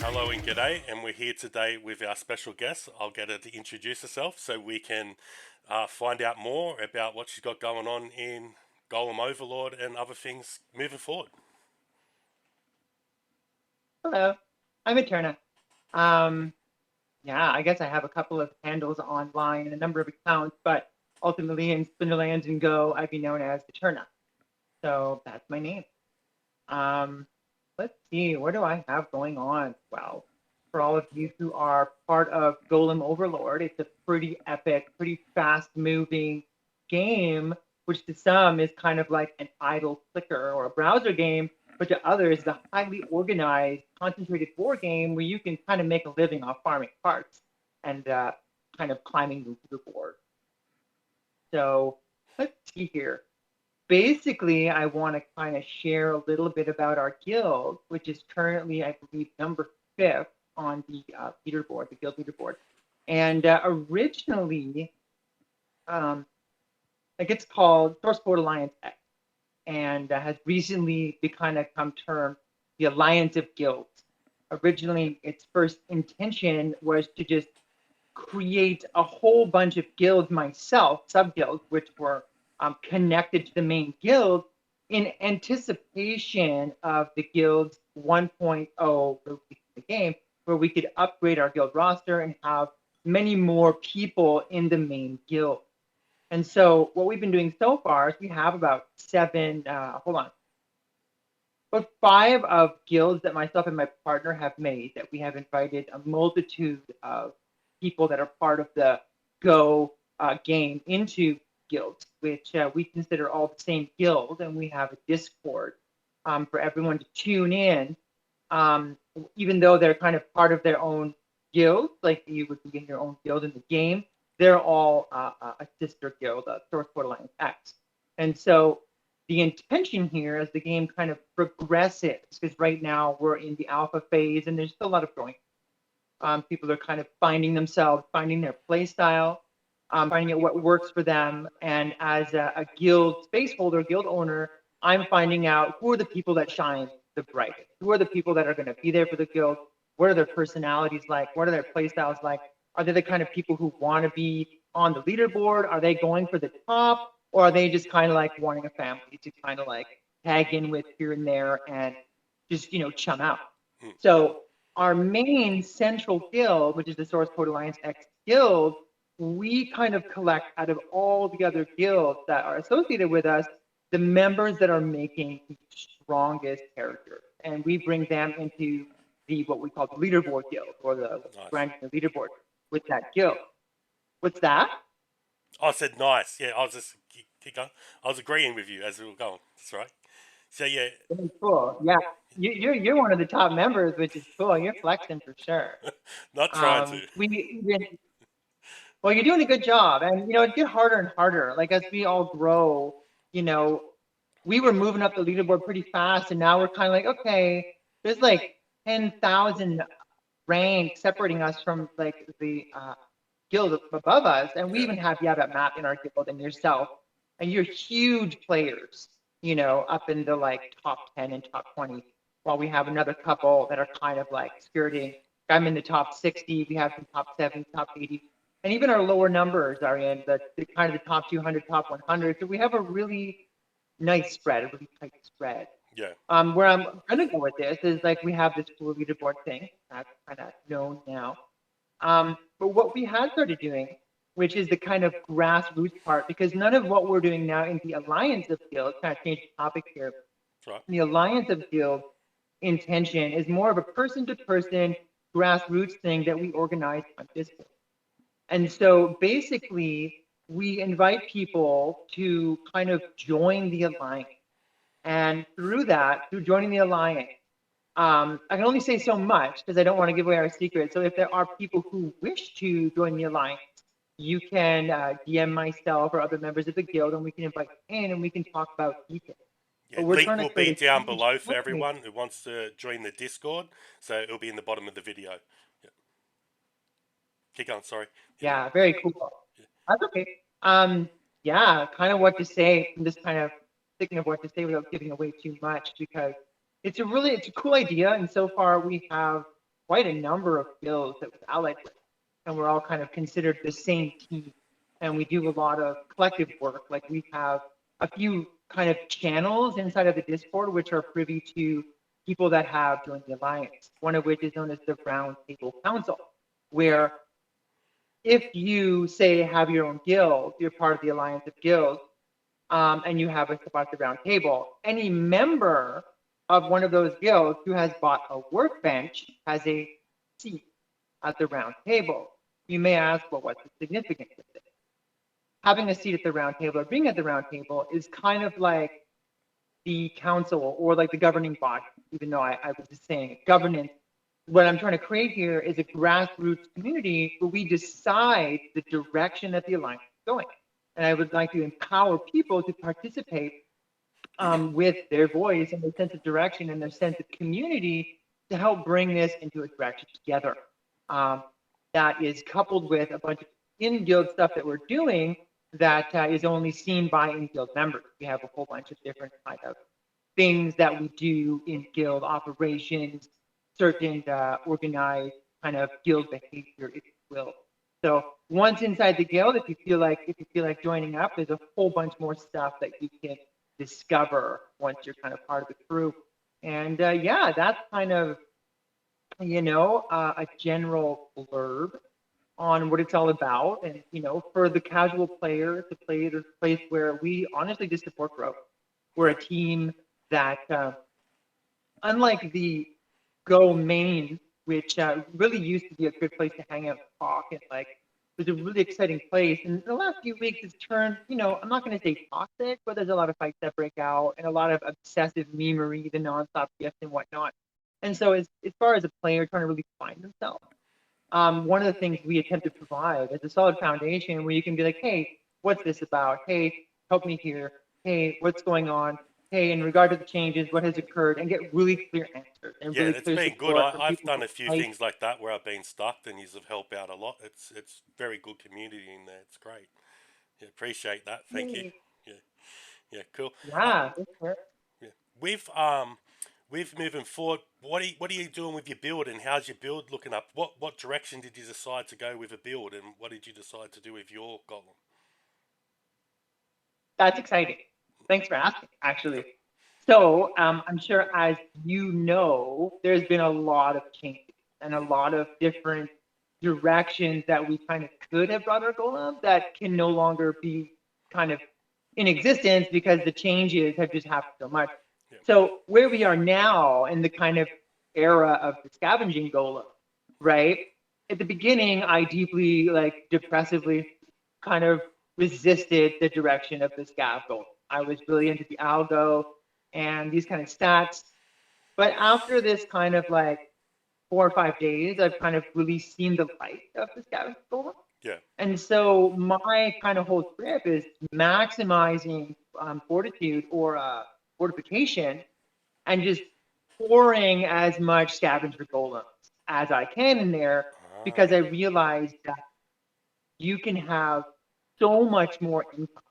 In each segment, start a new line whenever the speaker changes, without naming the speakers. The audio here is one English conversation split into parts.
Hello and g'day, and we're here today with our special guest. I'll get her to introduce herself so we can find out more about what she's got going on in Golem Overlord and other things moving forward.
Hello, I'm Eterna. Yeah, I guess I have a couple of handles online and a number of accounts, but ultimately in Splinterlands and Go, I'd be known as Eterna. So that's my name. Let's see, what do I have going on? Well, for all of you who are part of Golem Overlord, it's a pretty epic, pretty fast-moving game, which to some is kind of like an idle clicker or a browser game, but to others, it's a highly organized, concentrated war game where you can kind of make a living off farming parts and kind of climbing the leaderboard. So let's see here. Basically, I want to kind of share a little bit about our guild, which is currently, I believe, number 5th on the leaderboard, the guild leaderboard. And originally, like it's called Source Code Alliance X, and has recently kind of come term the Alliance of Guilds. Originally, its first intention was to just create a whole bunch of guilds myself, sub-guilds, which were connected to the main guild in anticipation of the guild's 1.0 release of the game, where we could upgrade our guild roster and have many more people in the main guild. And so what we've been doing so far is we have about about 5 of guilds that myself and my partner have made, that we have invited a multitude of people that are part of the Go game into guilds, which we consider all the same guild, and we have a Discord for everyone to tune in, even though they're kind of part of their own guild, like you would be in your own guild in the game. They're all a sister guild, Source Code Alliance X. And so the intention here as the game kind of progresses, because right now we're in the alpha phase and there's still a lot of growing. People are kind of finding themselves, finding their play style, finding out what works for them. And as a guild space holder, guild owner, I'm finding out who are the people that shine the brightest, who are the people that are going to be there for the guild, what are their personalities like, what are their play styles like, are they the kind of people who want to be on the leaderboard, are they going for the top, or are they just kind of like wanting a family to kind of like tag in with here and there and just, chum out. So our main central guild, which is the Source Code Alliance X guild, we kind of collect out of all the other guilds that are associated with us, the members that are making the strongest characters. And we bring them into what we call the leaderboard guild, or the ranking the leaderboard with that guild. What's that?
I said nice. Yeah, I was just keep going. I was agreeing with you as we were going. That's right. So yeah,
Very cool. Yeah, you're one of the top members, which is cool. You're flexing for sure.
not trying to.
Well, you're doing a good job, and it gets harder and harder. Like as we all grow, you know, we were moving up the leaderboard pretty fast, and now we're kind of like, okay, there's like 10,000 ranks separating us from like the guild above us, and we even have that map in our guild and yourself, and you're huge players, up in the like top 10 and top 20, while we have another couple that are kind of like skirting. I'm in the top 60, we have some top 70, top 80, and even our lower numbers are in the kind of the top 200, top 100. So we have a really nice spread, a really tight spread.
Yeah.
Where I'm gonna go with this is like we have this cool leaderboard thing that's kind of known now. But what we had started doing, which is the kind of grassroots part, because none of what we're doing now in the Alliance of Guild, kind of change the topic here.
Right.
The Alliance of Guild intention is more of a person-to-person grassroots thing that we organize on Discord. And so basically, we invite people to kind of join the Alliance. And through joining the Alliance, I can only say so much because I don't want to give away our secret. So if there are people who wish to join the Alliance, you can DM myself or other members of the guild, and we can invite you in and we can talk about details.
Yeah, link will be down below for everyone who wants to join the Discord, so it'll be in the bottom of the video. Yeah. Keep going, sorry.
Yeah, very cool. Yeah. That's okay. Yeah, kind of what to say. I'm just kind of thinking of what to say without giving away too much, because it's a cool idea, and so far we have quite a number of guilds that we're allied with, and we're all kind of considered the same team. And we do a lot of collective work. Like we have a few kind of channels inside of the Discord, which are privy to people that have joined the alliance. One of which is known as the Round Table Council, where if you say have your own guild, you're part of the alliance of guilds, and you have a spot at the round table. Any member of one of those guilds who has bought a workbench has a seat at the round table. You may ask, well, what's the significance of this? Having a seat at the round table or being at the round table is kind of like the council or like the governing body, even though I was just saying governance. What I'm trying to create here is a grassroots community where we decide the direction that the alliance is going. And I would like to empower people to participate with their voice and their sense of direction and their sense of community to help bring this into a direction together. That is coupled with a bunch of in-guild stuff that we're doing that is only seen by in-guild members. We have a whole bunch of different kind of things that we do in guild operations, certain organized kind of guild behavior, if you will. So once inside the guild, if you feel like joining up, there's a whole bunch more stuff that you can discover once you're kind of part of the crew. And yeah, that's kind of a general blurb on what it's all about. And for the casual player, it's a place where we honestly just support growth. We're a team that, unlike the Go main, which really used to be a good place to hang out and talk, and like was a really exciting place. And the last few weeks it's turned, I'm not going to say toxic, but there's a lot of fights that break out and a lot of obsessive memery, the nonstop gifts and whatnot. And so as far as a player trying to really find themselves, one of the things we attempt to provide is a solid foundation where you can be like, hey, what's this about? Hey, help me here. Hey, what's going on? Hey, in regard to the changes, what has occurred, and get really clear answers and
Yeah,
really
it's
clear
been good.
support from
I've
people.
done a few things like that where I've been stuck, and you've helped out a lot. It's very good community in there. It's great. Yeah, appreciate that. Thank you. Yeah, yeah, cool.
Yeah,
Yeah. With moving forward, what are you doing with your build, and how's your build looking up? What direction did you decide to go with a build, and what did you decide to do with your golem?
that's exciting. Thanks for asking, actually. So I'm sure, as you know, there's been a lot of changes and a lot of different directions that we kind of could have brought our golem that can no longer be kind of in existence because the changes have just happened so much.
Yeah.
So where we are now in the kind of era of the scavenging golem, right? At the beginning, I deeply, like, depressively kind of resisted the direction of the scav golem. I was really into the algo and these kind of stats. But after this kind of like 4 or 5 days, I've kind of really seen the light of the scavenging golem.
Yeah.
And so my kind of whole trip is maximizing fortitude or fortification and just pouring as much scavenger golems as I can in there because I realized that you can have so much more income,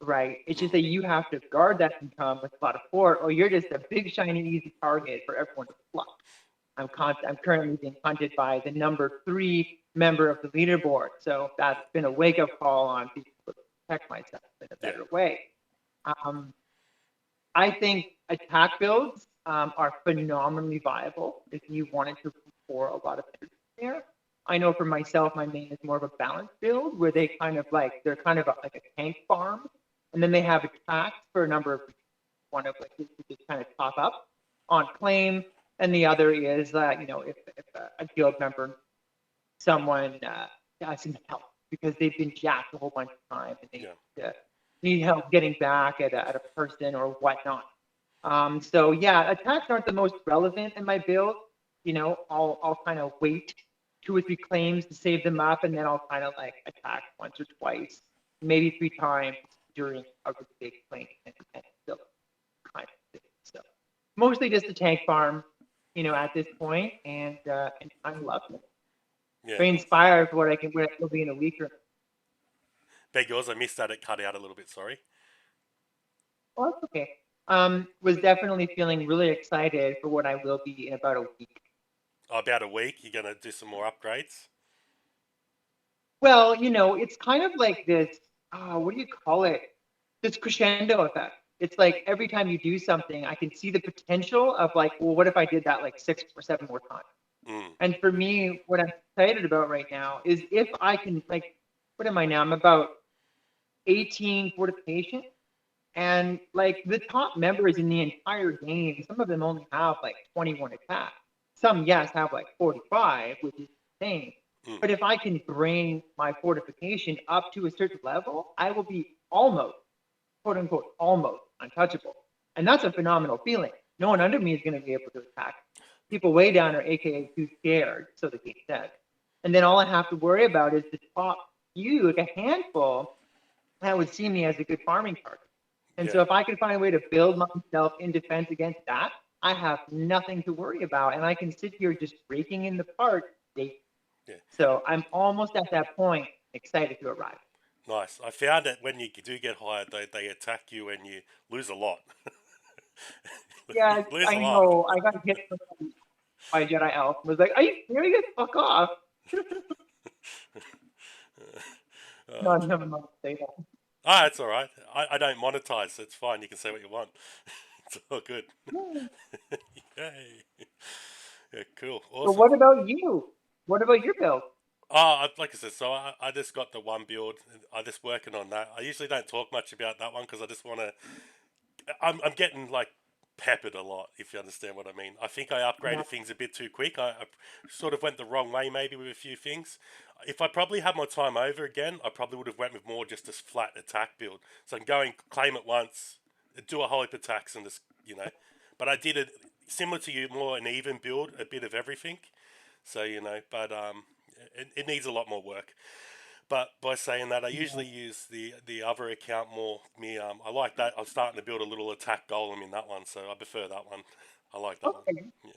right? It's just that you have to guard that income with a lot of fort, or you're just a big, shiny, easy target for everyone to pluck. I'm currently being hunted by the number 3 member of the leaderboard. So that's been a wake-up call on people to protect myself in a better way. I think attack builds are phenomenally viable if you wanted to pour a lot of energy there. I know for myself, my main is more of a balanced build where they're kind of like a tank farm, and then they have attacks for a number of reasons. One of which is to just kind of top up on claim, and the other is if a guild member, someone has some help because they've been jacked a whole bunch of time and they need help getting back at a person or whatnot. So yeah, attacks aren't the most relevant in my build. I'll kind of wait 2 or 3 claims to save them up, and then I'll kind of like attack once or twice, maybe 3 times during a really big claim, and so kind of thing. So mostly just a tank farm, at this point, and I'm loving it.
Yeah.
Very inspired for what I will be in a week or.
Beg yours, I missed that. It cut out a little bit. Sorry.
Oh, that's okay. Was definitely feeling really excited for what I will be in about a week.
About a week, you're going to do some more upgrades?
Well, it's kind of like this, what do you call it? This crescendo effect. It's like every time you do something, I can see the potential of like, well, what if I did that like 6 or 7 more times?
Mm.
And for me, what I'm excited about right now is if I can, like, what am I now? I'm about 18 fortification. And like the top members in the entire game, some of them only have like 21 attack. Some, yes, have like 45, which is insane.
Mm.
But if I can bring my fortification up to a certain level, I will be almost, quote unquote, almost untouchable. And that's a phenomenal feeling. No one under me is going to be able to attack. People way down are AKA too scared, so the game says. And then all I have to worry about is the top few, like a handful, that would see me as a good farming target. And
Yeah.
so if I can find a way to build myself in defense against that, I have nothing to worry about. And I can sit here just raking in the parts.
Yeah.
So I'm almost at that point, excited to arrive.
Nice. I found that when you do get hired, they attack you and you lose a lot. You
Yeah,
lose a
I
lot.
know. I got hit by Jedi Elf. I was like, are you serious? Fuck off. No,
Uh,
never mind. Say that.
it's all right. I don't monetize. So it's fine. You can say what you want. It's all good. Yay. Yeah, cool.
So
Awesome.
what about you? What about your build?
Like I said, so I just got the one build. I just working on that. I usually don't talk much about that one because I just want to. I'm getting like peppered a lot, if you understand what I mean. I think I
Yeah.
upgraded things a bit too quick. I sort of went the wrong way maybe with a few things. If I probably had my time over again, I probably would have went with more just a flat attack build. So I'm going claim it once, do a whole heap of attacks and just. But I did it similar to you, more an even build, a bit of everything. So but it needs a lot more work. But by saying that, I usually use the other account more. I like that. I'm starting to build a little attack golem in that one, so I prefer that one. I like that one.
Okay.
Yeah.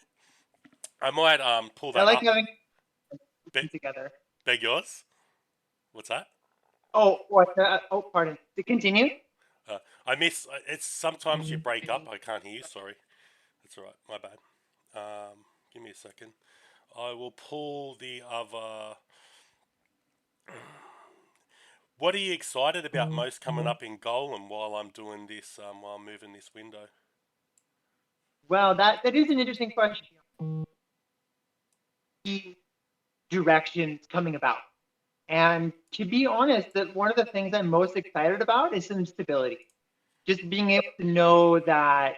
I might pull
I
that
like
up.
having
Be-
them together.
beg yours. What's that?
Oh, what? Oh, pardon. To continue?
I miss. It's sometimes you break up. I can't hear you. Sorry. That's all right. My bad. Give me a second. I will pull the other. What are you excited about most coming up in Golem while I'm doing this? While I'm moving this window.
Well, that is an interesting question. Directions coming about. And to be honest, that one of the things I'm most excited about is some stability. Just being able to know that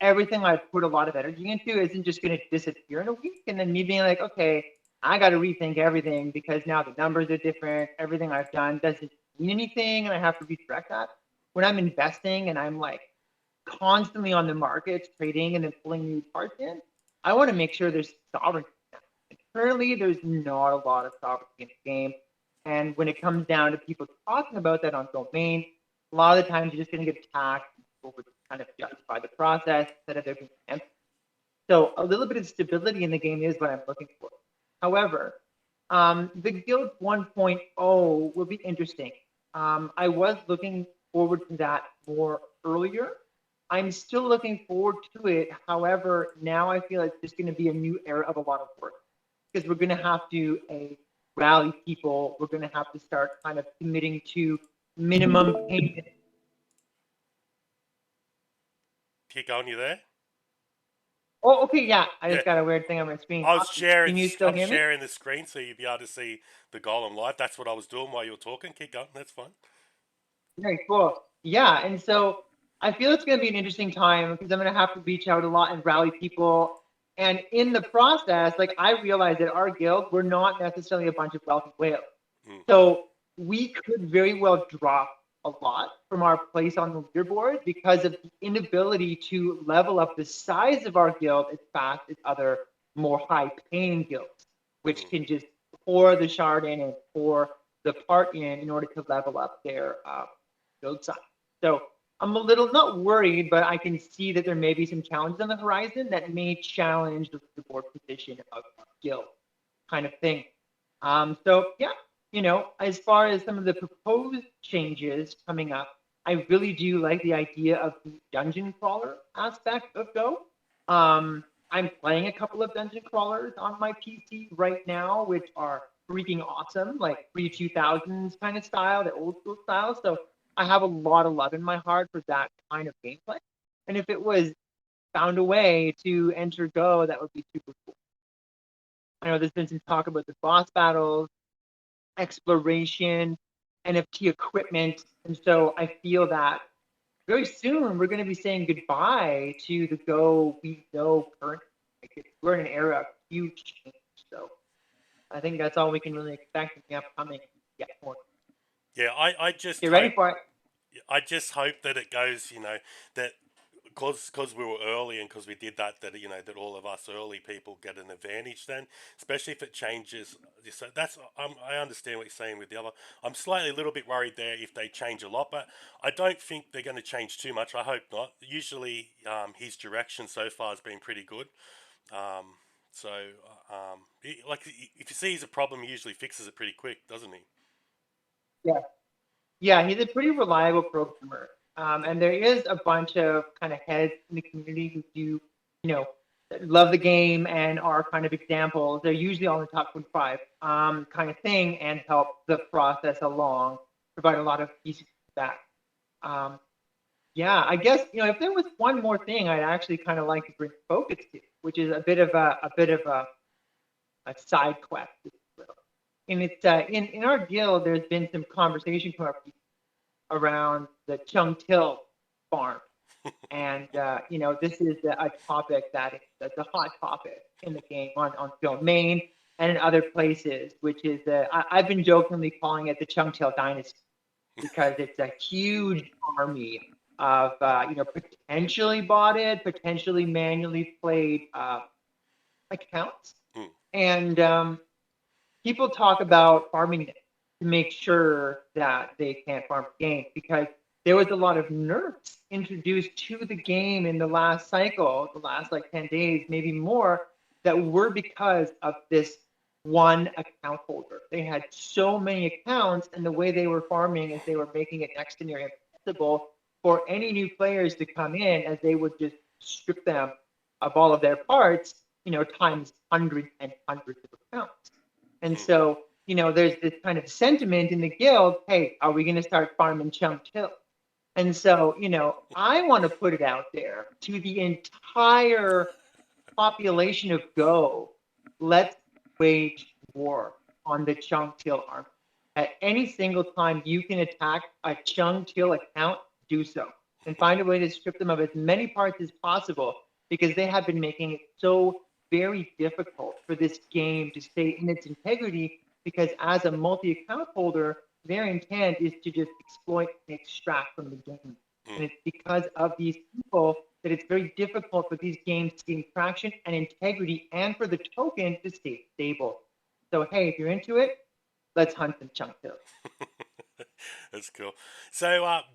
everything I've put a lot of energy into isn't just going to disappear in a week. And then me being like, okay, I got to rethink everything because now the numbers are different. Everything I've done doesn't mean anything. And I have to redirect that. When I'm investing and I'm like constantly on the markets trading and then pulling new parts in, I want to make sure there's sovereignty. Currently, there's not a lot of sovereignty in the game. And when it comes down to people talking about that on domain, a lot of the times you're just going to get attacked. People would kind of justify the process instead of there being empty. So a little bit of stability in the game is what I'm looking for. However, the Guild 1.0 will be interesting. I was looking forward to that more earlier. I'm still looking forward to it. However, now I feel it's just going to be a new era of a lot of work because we're going to have to rally people. We're going to have to start kind of committing to minimum payment.
Keep going. You there?
Oh, okay, yeah. I
Yeah.
just got a weird thing on my screen.
I was sharing.
Can you still
I'm
hear me?
sharing the screen so you'd be able to see the golem live. That's what I was doing while you were talking. Keep going. That's fine.
Very cool. Yeah, and so I feel it's going to be an interesting time because I'm going to have to reach out a lot and rally people. And in the process, like I realized that our guild, we're not necessarily a bunch of wealthy whales.
Mm.
So we could very well drop a lot from our place on the leaderboard because of the inability to level up the size of our guild as fast as other more high-paying guilds, which can just pour the shard in and pour the part in order to level up their build size. So I'm a little not worried, but I can see that there may be some challenges on the horizon that may challenge the leaderboard position of our guild, kind of thing. So yeah, as far as some of the proposed changes coming up, I really do like the idea of the dungeon crawler aspect of Go. I'm playing a couple of dungeon crawlers on my PC right now, which are freaking awesome, like pre-2000s kind of style, the old school style. So I have a lot of love in my heart for that kind of gameplay. And if it was found a way to enter Go, that would be super cool. I know there's been some talk about the boss battles, exploration, NFT equipment. And so I feel that very soon we're going to be saying goodbye to the Go we know currently. Like, we're in an era of huge change. So I think that's all we can really expect in the upcoming more.
Yeah, I just
Get
hope
ready for it.
I just hope that it goes, that because we were early and because we did that, that all of us early people get an advantage then, especially if it changes. So that's I understand what you're saying with the other. I'm slightly a little bit worried there if they change a lot, but I don't think they're going to change too much. I hope not. Usually, his direction so far has been pretty good. Um, so, like if he sees a problem, he usually fixes it pretty quick, doesn't he?
Yeah. Yeah, he's a pretty reliable programmer. And there is a bunch of kind of heads in the community who do, love the game and are kind of examples. They're usually on the top 25 kind of thing and help the process along, provide a lot of pieces of that. Yeah, I guess, if there was one more thing I'd actually kind of like to bring focus to, which is a bit of a side quest, if you will. And it's in our guild, there's been some conversation from our people around the Chung Till farm. And, this is a topic that's a hot topic in the game on domain and in other places, which is, I've been jokingly calling it the Chung Till dynasty because it's a huge army of, potentially botted, potentially manually played accounts.
Mm.
And people talk about farming it to make sure that they can't farm the game because there was a lot of nerfs introduced to the game in the last cycle, the last like 10 days, maybe more, that were because of this one account holder. They had so many accounts, and the way they were farming is they were making it next to near impossible for any new players to come in, as they would just strip them of all of their parts, times hundreds and hundreds of accounts. And
Mm.
so, there's this kind of sentiment in the guild, hey, are we going to start farming Chum Till? And so, I want to put it out there to the entire population of Go. Let's wage war on the Chung Till army. At any single time you can attack a Chung Till account, do so. And find a way to strip them of as many parts as possible, because they have been making it so very difficult for this game to stay in its integrity, because as a multi-account holder, their intent is to just exploit and extract from the game. And it's because of these people that it's very difficult for these games to gain traction and integrity, and for the token to stay stable. So hey, if you're into it, let's hunt some Chunk Till.
That's cool. So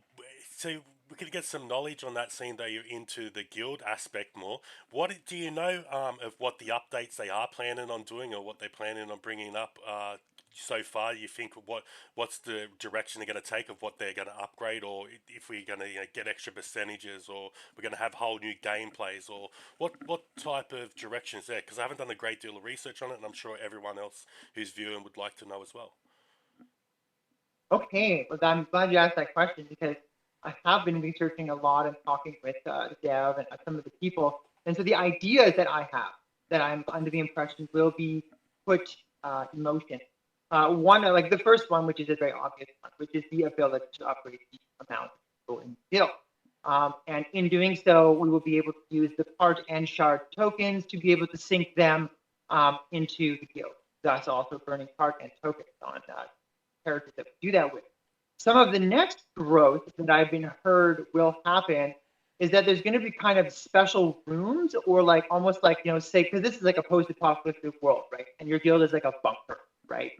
we could get some knowledge on that, seeing that you're into the guild aspect more. What do you know of what the updates they are planning on doing, or what they're planning on bringing up so far? You think what's the direction they're going to take of what they're going to upgrade, or if we're going to get extra percentages, or we're going to have whole new gameplays, or what type of direction is there? Because I haven't done a great deal of research on it, and I'm sure everyone else who's viewing would like to know as well.
Okay, well, I'm glad you asked that question, because I have been researching a lot and talking with Dev and some of the people. And so the ideas that I have, that I'm under the impression will be put in motion. One, like the first one, which is a very obvious one, which is the ability to upgrade the amount of people in the guild. And in doing so, we will be able to use the part and shard tokens to be able to sync them into the guild, thus also burning part and tokens on characters that we do that with. Some of the next growth that I've been heard will happen is that there's going to be kind of special rooms, or like almost like, say, because this is like a post-apocalyptic world, right? And your guild is like a bunker, right?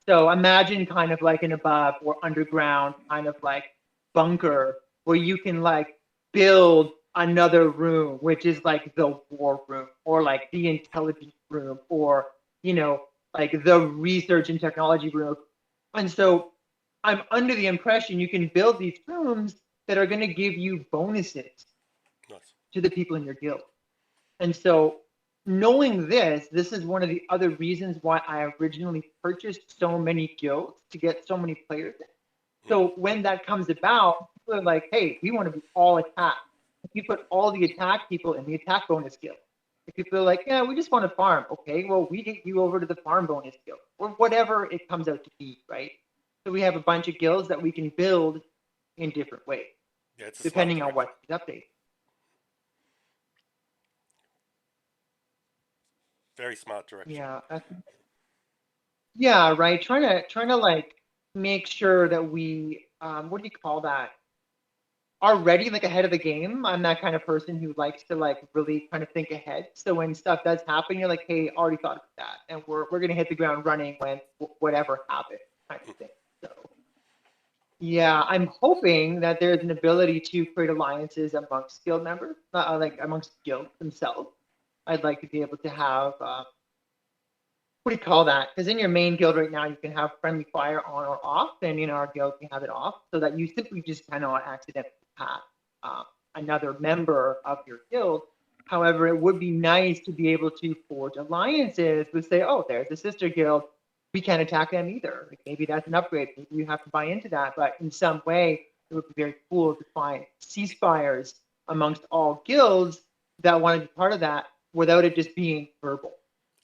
So imagine kind of like an above or underground kind of like bunker where you can like build another room, which is like the war room, or like the intelligence room, or, like the research and technology room. And so I'm under the impression you can build these rooms that are going to give you bonuses
Nice.
to the people in your guild. And so knowing this is one of the other reasons why I originally purchased so many guilds to get so many players in. So when that comes about, people are like, hey, we want to be all attack. If you put all the attack people in the attack bonus guild. If people are like, yeah, we just want to farm. Okay, well, we get you over to the farm bonus guild or whatever it comes out to be, right? So we have a bunch of guilds that we can build in different ways,
Yeah, it's a smart
depending on
direction.
what update.
Very smart direction.
Yeah, yeah, right. Trying to like make sure that we what do you call that? Are ready like ahead of the game. I'm that kind of person who likes to like really kind of think ahead. So when stuff does happen, you're like, hey, already thought of that, and we're gonna hit the ground running when whatever happens, kind of thing. So yeah, I'm hoping that there's an ability to create alliances amongst guild members, like amongst guilds themselves. I'd like to be able to have what do you call that? Because in your main guild right now, you can have friendly fire on or off, and in our guild, we have it off, so that you simply just cannot accidentally pass another member of your guild. However, it would be nice to be able to forge alliances with, say, oh, there's a sister guild. We can't attack them either. Like maybe that's an upgrade. Maybe you have to buy into that. But in some way, it would be very cool to find ceasefires amongst all guilds that want to be part of that without it just being verbal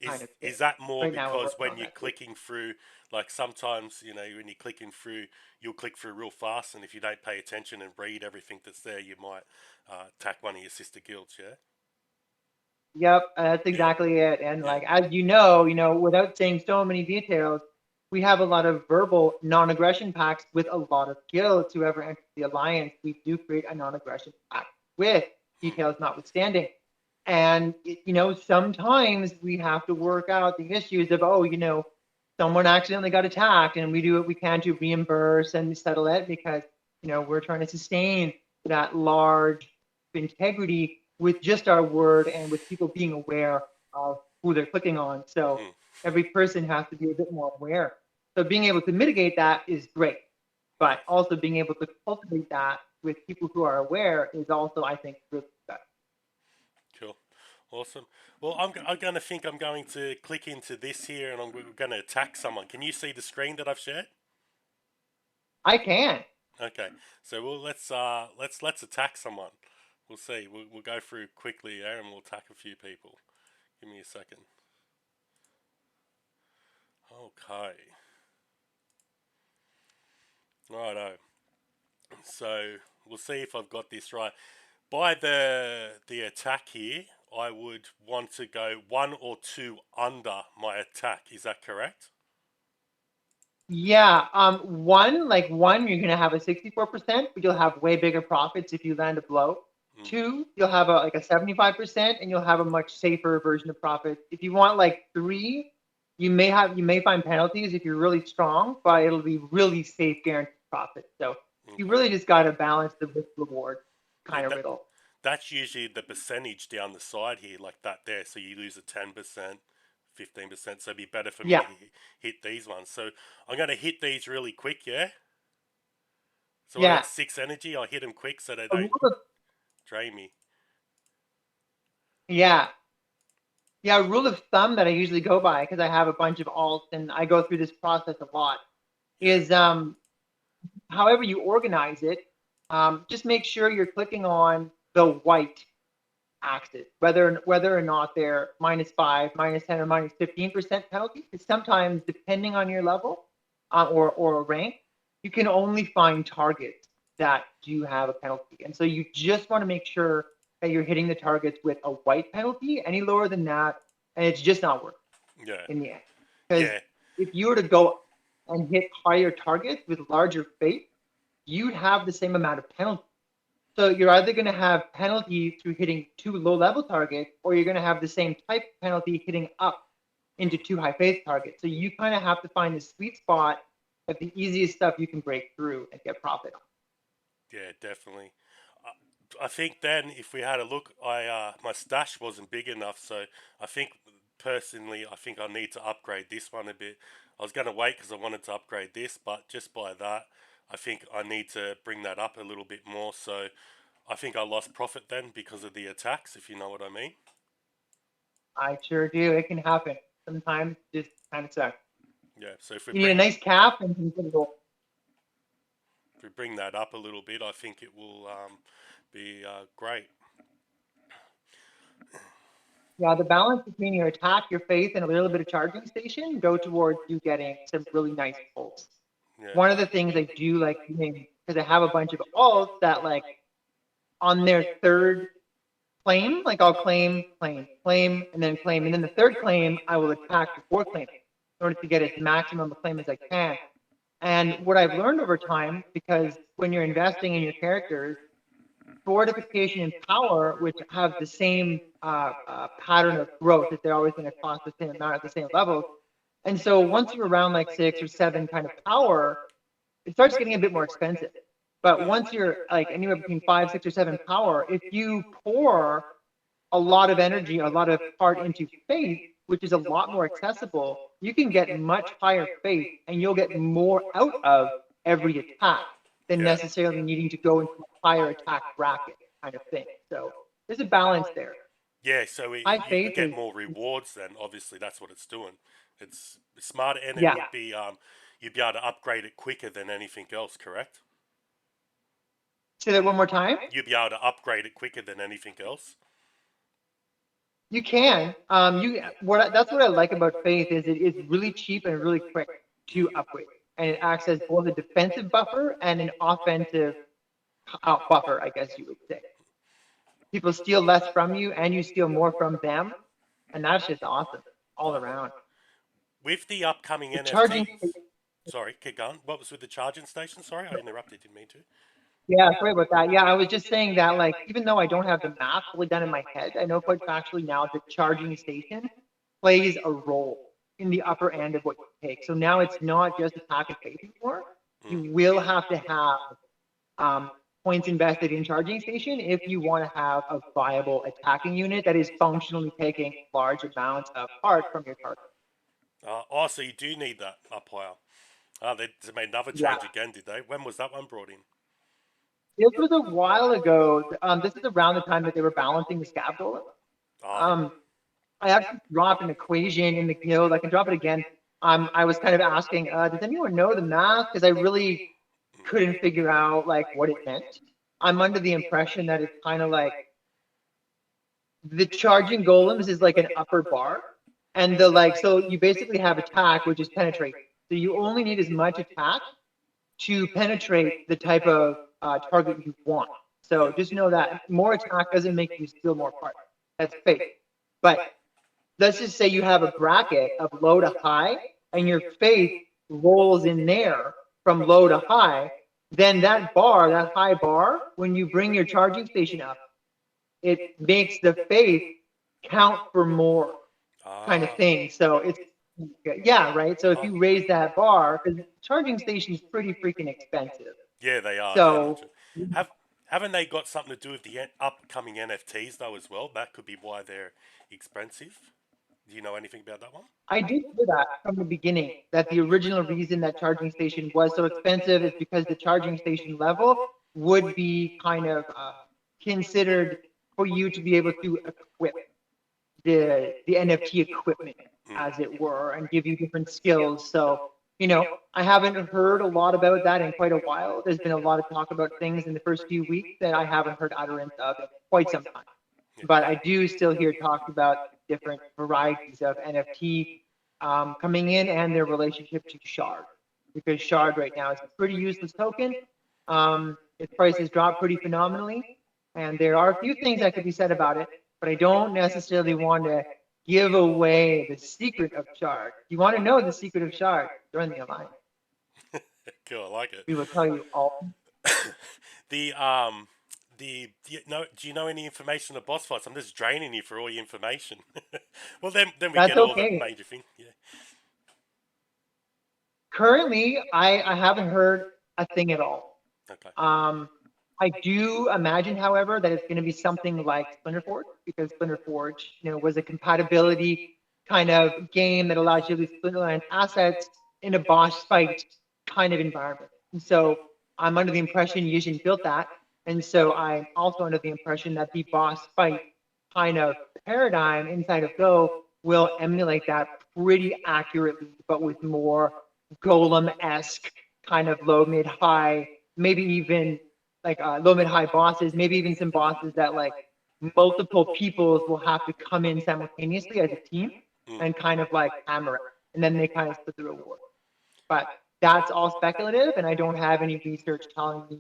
kind of thing.
Is that more
Right now, we're
because
working
when
on
you're
that too.
clicking through, like sometimes when you're clicking through, you'll click through real fast, and if you don't pay attention and read everything that's there, you might attack one of your sister guilds. Yeah.
Yep, that's
Yeah.
exactly it. And
Yeah.
like as you know, without saying so many details, we have a lot of verbal non-aggression pacts with a lot of guilds. Whoever enters the alliance, we do create a non-aggression pact with details notwithstanding. And sometimes we have to work out the issues of someone accidentally got attacked, and we do what we can to reimburse and settle it because we're trying to sustain that large integrity with just our word and with people being aware of who they're clicking on. So
Mm.
every person has to be a bit more aware. So being able to mitigate that is great,
Yeah.
but also being able to cultivate that with people who are aware is also, I think, really good.
Cool. Awesome. Well, I'm going to think I'm going to click into this here, and I'm going to attack someone. Can you see the screen that I've shared?
I can.
Okay. So let's attack someone. We'll see. We'll go through quickly here, and we'll attack a few people. Give me a second. Okay. Righto. So we'll see if I've got this right. By the attack here, I would want to go 1 or 2 under my attack. Is that correct?
Yeah. One, you're gonna have a 64%, but you'll have way bigger profits if you land a blow.
Mm.
Two, you'll have a 75%, and you'll have a much safer version of profit. If you want like three, you may find penalties if you're really strong, but it'll be really safe guaranteed profit. So you
Okay.
really just gotta balance the risk reward
Yeah,
kind of riddle.
that's usually the percentage down the side here, like that there. So you lose a 10%, 15%. So it'd be better for me to
Yeah.
hit these ones. So I'm going to hit these really quick, yeah? So I
Yeah.
got 6 energy. I'll hit them quick so they
A rule
don't
of
drain me.
yeah. Yeah, a rule of thumb that I usually go by because I have a bunch of alts and I go through this process a lot
Yeah.
is however you organize it, just make sure you're clicking on the white axis, whether or not they're -5, -10, or -15% penalty. Because sometimes, depending on your level or rank, you can only find targets that do have a penalty, and so you just want to make sure that you're hitting the targets with a white penalty. Any lower than that, and it's just not worth
Yeah.
it in the end. Because
Yeah.
if you were to go and hit higher targets with larger fate, you'd have the same amount of penalty. So you're either going to have penalty through hitting 2 low-level targets, or you're going to have the same type of penalty hitting up into 2 high-faith targets. So you kind of have to find the sweet spot of the easiest stuff you can break through and get profit on.
Yeah, definitely. I think then if we had a look, my stash wasn't big enough, so I think personally, I think I need to upgrade this one a bit. I was going to wait because I wanted to upgrade this, but just by that, I think I need to bring that up a little bit more. So I think I lost profit then because of the attacks, if you know what I mean.
I sure do. It can happen. Sometimes it just kind of sucks.
Yeah. So if we
You need a
bring
nice cap and you can go.
that up a little bit, I think it will be great.
Yeah, the balance between your attack, your faith, and a little bit of charging station go towards you getting some really nice pulls.
Yeah.
One of the things I do like doing, because I have a bunch of alts that like on their third claim, like I'll claim, claim, claim, and then claim. And then the third claim, I will attack before claiming in order to get as maximum claim as I can. And what I've learned over time, because when you're investing in your characters, fortification and power, which have the same pattern of growth, that they're always going to cost the same amount at the same levels. And so once you're around like 6 or 7 kind of power, it starts getting a bit more expensive. But once you're like anywhere between 5, 6, or 7 power, if you pour a lot of energy, a lot of heart into faith, which is a lot more accessible, you can get much higher faith and you'll get more out of every attack than necessarily needing to go into a higher attack bracket kind of thing. So there's a balance there.
Yeah, so
High
you
faith
get
is,
more rewards then. Obviously, that's what it's doing. It's smarter, and it
yeah.
would be you'd be able to upgrade it quicker than anything else. Correct?
Say that one more time.
You'd be able to upgrade it quicker than anything else.
You can. That's what I like about faith is it's really cheap and really quick to upgrade, and it acts as both a defensive buffer and an offensive buffer, I guess you would say. People steal less from you, and you steal more from them, and that's just awesome all around.
With the upcoming
The
NFT.
charging.
Sorry, keep going. What was with the charging station? Sorry, I interrupted. Didn't mean to.
Yeah, sorry about that. Yeah, I was just saying that, like, even though I don't have the math fully done in my head, I know quite factually now the charging station plays a role in the upper end of what you take. So now it's not just attack and faith anymore. You will have to have points invested in charging station if you want to have a viable attacking unit that is functionally taking large amounts of heart from your target.
So you do need that up higher. They made another change
Yeah.
again, did they? When was that one brought in?
This was a while ago. This is around the time that they were balancing the scab golem. I actually dropped an equation in the guild. I can drop it again. I was kind of asking, does anyone know the math? Because I really couldn't figure out like what it meant. I'm under the impression that it's kind of like the charging golems is like an upper bar, and the like. So you basically have attack, which is penetrate. So you only need as much attack to penetrate the type of target you want. So just know that more attack doesn't make you steal more parts. That's fake. But let's just say you have a bracket of low to high, and your faith rolls in there from low to high, then that bar, that high bar, when you bring your charging station up, it makes the faith count for more kind of thing. So it's, yeah, right? So if you raise that bar, because charging station is pretty freaking expensive.
Yeah, they are.
So
haven't they got something to do with the upcoming NFTs though as well? That could be why they're expensive. Do you know anything about that one?
I did hear that from the beginning, that the original reason that charging station was so expensive is because the charging station level would be kind of considered for you to be able to equip the NFT equipment, as it were, and give you different skills. So, you know, I haven't heard a lot about that in quite a while. There's been a lot of talk about things in the first few weeks that I haven't heard utterance of in quite some time. But I do still hear talk about different varieties of NFT coming in and their relationship to Shard. Because Shard right now is a pretty useless token. Its price has dropped pretty phenomenally. And there are a few things that could be said about it, but I don't necessarily want to give away the secret of Shard. If you want to know the secret of Shard, join the Alliance.
Cool, I like it.
We will tell you all.
Do you know any information on the boss fights? I'm just draining you for all your information. Well, then we
That's
get all
okay.
the major thing. Yeah.
Currently, I haven't heard a thing at all.
Okay.
I do imagine, however, that it's going to be something like Splinterforge, because Splinterforge, you know, was a compatibility kind of game that allows you to use Splinterlands assets in a boss fight kind of environment. And so I'm under the impression Yushin built that, and so I'm also under the impression that the boss fight kind of paradigm inside of Go will emulate that pretty accurately, but with more golem-esque kind of low, mid, high, maybe even like low, mid, high bosses, maybe even some bosses that like multiple peoples will have to come in simultaneously as a team and kind of like hammer it. And then they kind of split the reward. But that's all speculative, and I don't have any research telling me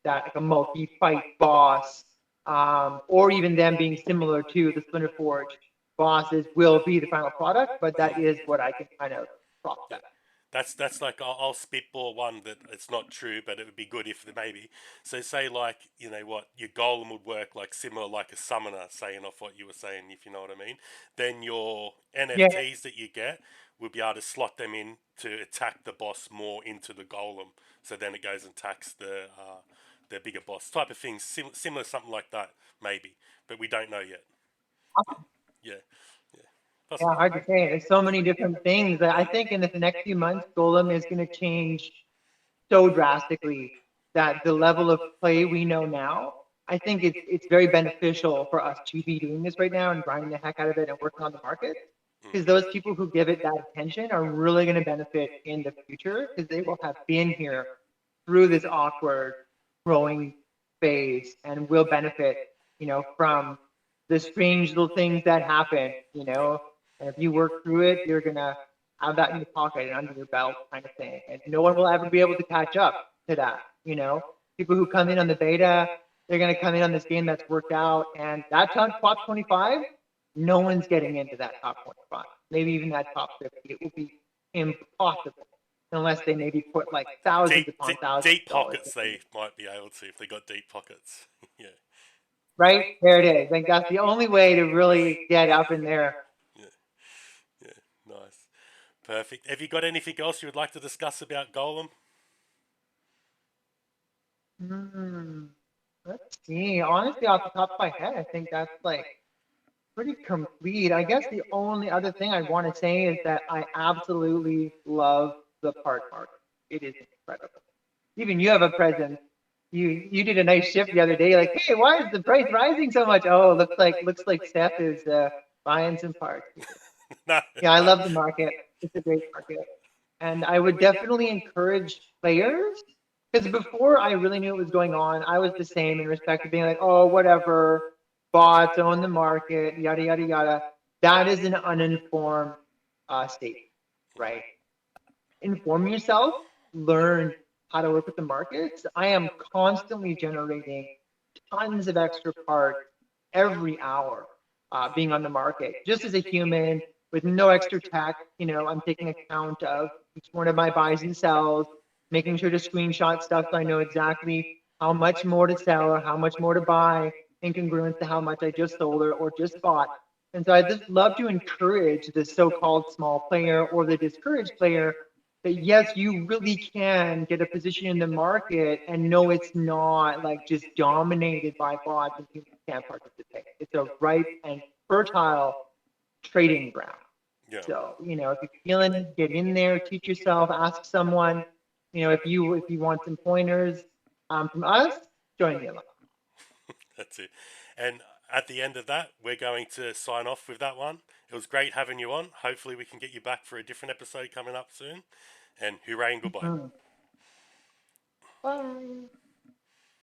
that like a multi-fight boss, or even them being similar to the Splinter Forge bosses will be the final product, but that is what I can kind of
Yeah.
prospect.
That's like I'll spitball one that it's not true, but it would be good if maybe. So say like what your golem would work like similar like a summoner, saying off what you were saying, if you know what I mean. Then your
Yeah,
NFTs that you get will be able to slot them in to attack the boss more into the golem. So then it goes and attacks the bigger boss type of thing, similar something like that maybe, but we don't know yet. Yeah, yeah,
yeah,
possibly.
hard to say. There's so many different things that I think in the next few months, Golem is going to change so drastically that the level of play we know now, I think it's very beneficial for us to be doing this right now and grinding the heck out of it and working on the market. Because those people who give it that attention are really going to benefit in the future because they will have been here through this awkward growing phase and will benefit, from the strange little things that happen. And if you work through it, you're gonna have that in your pocket and under your belt kind of thing. And no one will ever be able to catch up to that. People who come in on the beta, they're gonna come in on this game that's worked out, and that top 25, no one's getting into that top 25. Maybe even that top 50. It will be impossible unless they maybe put like thousands
Deep,
upon
deep,
thousands
deep
of dollars.
pockets they might be able to if they got deep pockets. Yeah,
Right there it is. Like that's the only way to really get up in there.
yeah, yeah. Nice, perfect. Have you got anything else you would like to discuss about Golem?
Hmm. Let's see. Honestly, off the top of my head, I think that's like pretty complete. I guess the only other thing I want to say is that I absolutely love the part market. It is incredible. Even you have a presence. You did a nice shift the other day. Like, hey, why is the price rising so much? Oh, looks like Steph is buying some parts.
No.
Yeah, I love the market. It's a great market, and I would definitely encourage players because before I really knew what was going on, I was the same in respect to being like, oh, whatever, bots own the market, yada yada yada. That is an uninformed state, right? Inform yourself, learn how to work with the markets. I am constantly generating tons of extra parts every hour being on the market. Just as a human with no extra tech, I'm taking account of each one of my buys and sells, making sure to screenshot stuff so I know exactly how much more to sell or how much more to buy in congruence to how much I just sold or just bought. And so I just love to encourage the so-called small player or the discouraged player that yes, you really can get a position in the market and know it's not like just dominated by bots and people can't participate. It's a ripe and fertile trading ground.
Yeah,
So, if you're feeling, get in there, teach yourself, ask someone. If you want some pointers from us, join the alliance.
that's it. And at the end of that, we're going to sign off with that one. It was great having you on. Hopefully, we can get you back for a different episode coming up soon. And hooray and goodbye.
Bye.